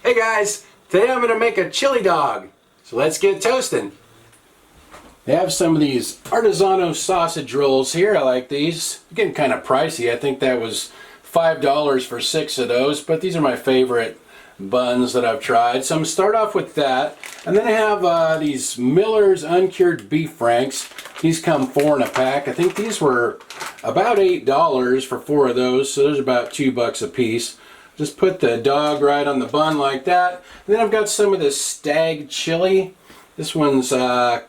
Hey guys, today I'm going to make a chili dog. So let's get toasting. They have some of these Artesano Sausage Rolls here. I like these. They're getting kind of pricey. I think that was $5 for 6 of those, but these are my favorite buns that I've tried. So I'm going to start off with that. And then I have these Miller's Uncured Beef Franks. These come 4 in a pack. I think these were about $8 for 4 of those, so there's about $2 a piece. Just put the dog right on the bun like that. And then I've got some of this Stagg Chili. This one's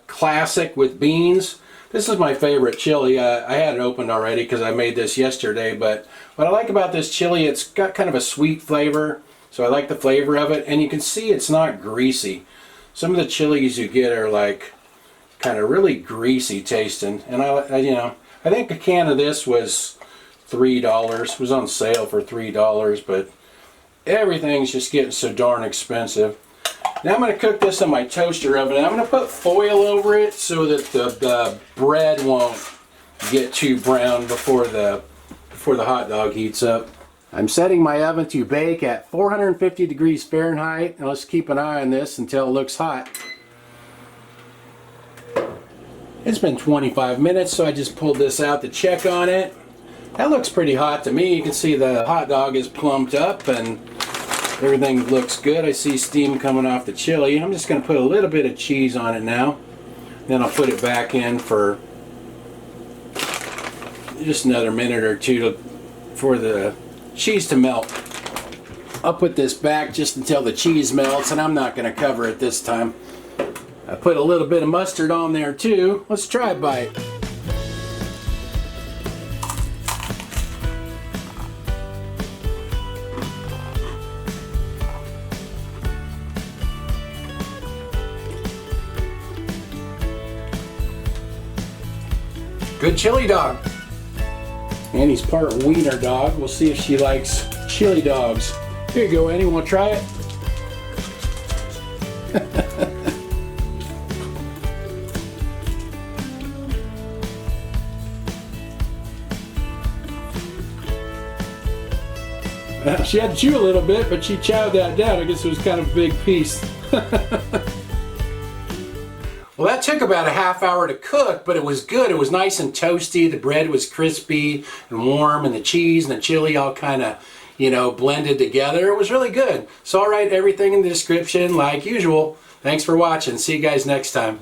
classic with beans. This is my favorite chili. I had it opened already because I made this yesterday, but what I like about this chili, it's got kind of a sweet flavor, so I like the flavor of it, and you can see it's not greasy. Some of the chilies you get are like kind of really greasy tasting, and I think a can of this was $3. It was on sale for $3, but everything's just getting so darn expensive. Now I'm going to cook this in my toaster oven. I'm going to put foil over it so that the bread won't get too brown before the hot dog heats up. I'm setting my oven to bake at 450 degrees Fahrenheit, and let's keep an eye on this until it looks hot. It's been 25 minutes, so I just pulled this out to check on it. That looks pretty hot to me. You can see the hot dog is plumped up and everything looks good. I see steam coming off the chili. I'm just going to put a little bit of cheese on it now. Then I'll put it back in for just another minute or two for the cheese to melt. I'll put this back just until the cheese melts, and I'm not going to cover it this time. I put a little bit of mustard on there too. Let's try a bite. Good chili dog. Annie's part wiener dog. We'll see if she likes chili dogs. Here you go, Annie. Want to try it? She had to chew a little bit, but she chowed that down. I guess it was kind of a big piece. Well, that took about a half hour to cook, but it was good. It was nice and toasty. The bread was crispy and warm, and the cheese and the chili all kind of, blended together. It was really good. So I'll write everything in the description like usual. Thanks for watching. See you guys next time.